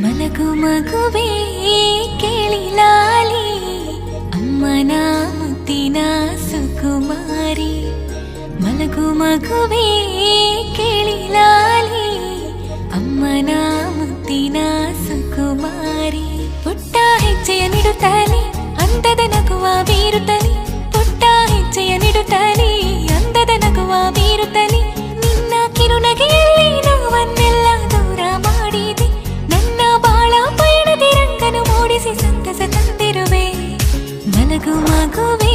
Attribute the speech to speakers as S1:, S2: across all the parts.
S1: ಮಲಗು ಮಗುವೇ ಕೇಳಿ ಲಾಲಿ, ಅಮ್ಮನ ಮುದ್ದಿನ ಸುಕುಮಾರಿ. ಮಲಗು ಮಗುವೇ ಕೇಳಿ ಲಾಲಿ, ಅಮ್ಮನ ಮುದ್ದಿನ ಸುಕುಮಾರಿ. ಪುಟ್ಟ ಹೆಜ್ಜೆಯ ನಿಡುತ್ತಲೇ ಅಂದದ ನಗುವ ಬೀರುತ್ತಲೇ, ಪುಟ್ಟ ಹೆಜ್ಜೆಯ ನಿಡುತ್ತಲೇ ಅಂದದ ನಗುವ ಬೀರುತ್ತಲೇ. ನಿನ್ನ ಕಿರುನಗೆಯಲ್ಲಿ ನೋವನ್ನೆಲ್ಲ ದೂರ ಮಾಡಿದೆ, ನನ್ನ ಬಾಳ ಪಯಣದಿ ರಂಗನು ಮೂಡಿಸಿ ಸಂತಸ ತಂದಿರುವೆ. ಮಲಗು ಮಗುವೇ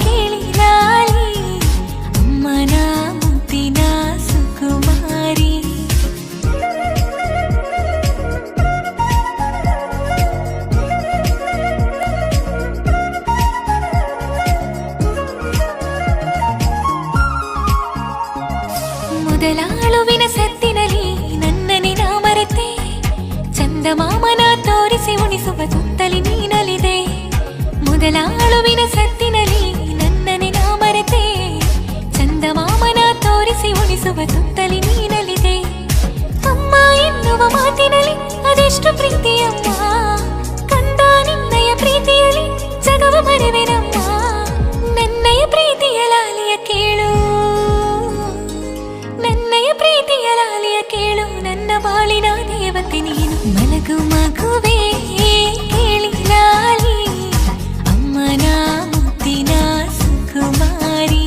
S1: ಕೇಳಿ ಲಾಲಿ, ಅಮ್ಮನ ಮುದ್ದಿನ ಸುಕುಮಾರಿ. ಮೊದಲಾಳುವಿನ ಸದ್ದಿನಲ್ಲಿ ನನ್ನನೆ ನಾ ಮರೆತೆ, ಚಂದಮಾಮನ ತೋರಿಸಿ ಉಣಿಸುವ ಸುತ್ತಲಿ ನೀನಲಿದೆ. ಮೊದಲಾಳುವಿನ ಸದ್ದಿನಲ್ಲಿ ನನ್ನನೆ ನಾ ಮರೆತೆ, ಚಂದಮಾಮನ ತೋರಿಸಿ ಉಣಿಸುವ ಸುತ್ತಲಿ ನೀನಲಿದೆ. ಅಮ್ಮ ಎನ್ನುವ ಮಾತಿನಲ್ಲಿ ಅದೆಷ್ಟು ಪ್ರೀತಿಯಮ್ಮ, ಕಂದ ನಿನ್ನಯ ಪ್ರೀತಿಯಲ್ಲಿ ಜಗವ ಮರೆವೆನಮ್ಮ. ನನ್ನಯ ಪ್ರೀತಿಯ ಲಾಲಿಯ ಕೇಳು, ನನ್ನಯ ಪ್ರೀತಿಯ ಲಾಲಿಯ ಕೇಳು, ನನ್ನ ಬಾಳಿನ ದೇವತೆ ನೀನು. ಮಲಗು ಮಗುವೇ ಕೇಳಿ ಲಾಲಿ, ಅಮ್ಮನ ಮುದ್ದಿನ ಸುಕುಮಾರಿ.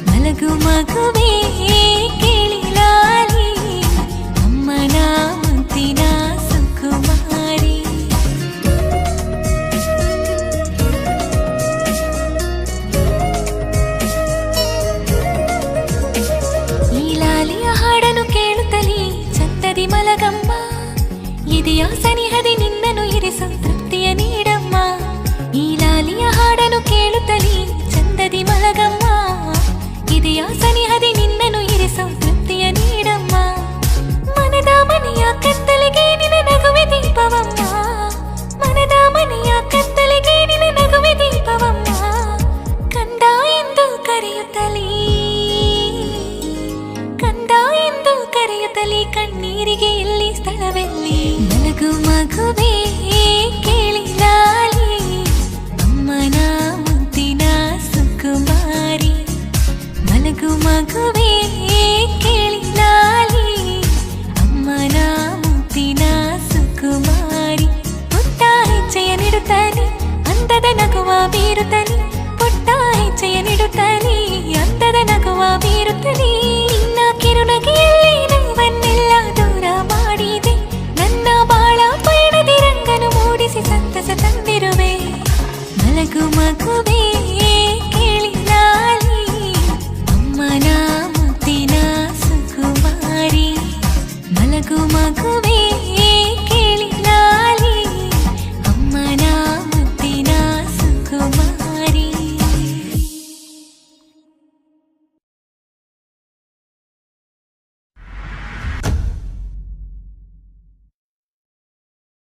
S1: ಮಲಗು ಮಗುವೇ ಕೇಳಿ ಲಾಲಿ, ಅಮ್ಮನ ಮುದ್ದಿನ ಸುಕುಮಾರಿ. ಈ ಲಾಲಿಯ ಹಾಡನ್ನು ಕೇಳುತ್ತಲೇ ಚಂದದಿ ಮಲಗಮ್ಮ, ಇದೆಯ ಸನಿಹದಿ ನಿನ್ನನ್ನು ಇರಿಸು ತೃಪ್ತಿಯ ನೀಡಮ್ಮ. ಈ ಲಾಲಿಯ ಹಾಡನ್ನು ಕೇಳುತ್ತಲೇ ಚಂದದಿ ಮಲಗಮ್ಮ, ಇದೆಯ ಸನಿಹದಿ ನಿನ್ನನ್ನು ಇರಿಸು ತೃಪ್ತಿಯ ನೀಡಮ್ಮ. ಮನದ ಮನೆಯ ಕತ್ತಲಿಗೆ ನಿನ್ನ ನಗುವೆ ದೀಪವಮ್ಮ, ಮನದ ಮನೆಯ ಕತ್ತಲಿಗೆ ನಿನ್ನ ನಗುವೆ ದೀಪವಮ್ಮ. ಕಂದ ಎಂದು ಕರೆಯುತ್ತಲೇ, ಕಂದ ಎಂದು ಕರೆಯುತ್ತಲೇ ಕಣ್ಣೀರಿಗೆ ಇಲ್ಲಿ ಸ್ಥಳವೆಲ್ಲಿ. ಮಲಗು ಮಗುವೇ ಕೇಳಿ ಲಾಲಿ, ಅಮ್ಮನ ಮುದ್ದಿನ ಸುಕುಮಾರಿ. ಮಲಗು ಮಗುವೇ ಕೇಳಿ ಲಾಲಿ, ಅಮ್ಮನ ಮುದ್ದಿನ ಸುಕುಮಾರಿ. ಪುಟ್ಟ ಹೆಜ್ಜೆಯ ನಿಡುತ್ತಲೇ ಅಂದದ ನಗುವ ಬೀರುತ್ತಲೇ, ಪುಟ್ಟ ಹೆಜ್ಜೆಯ ನಿಡುತ್ತಲೇ ಅಂದದ ನಗುವ ಬೀರುತ್ತಲೇ. ನಿನ್ನ ಕಿರುನಗೆಯಲ್ಲಿ ನೋವನ್ನೆಲ್ಲ ದೂರ ಮಾಡಿದೆ, ನನ್ನ ಬಾಳ ಪಯಣದಿ ರಂಗನು ಮೂಡಿಸಿ ಸಂತಸ ತಂದಿರುವೆ. ಮಲಗು ಮಗುವೇ ಕೇಳಿ ಲಾಲಿ, ಅಮ್ಮನ ಮುದ್ದಿನ ಸುಕುಮಾರಿ. ಮಲಗು ಮಗು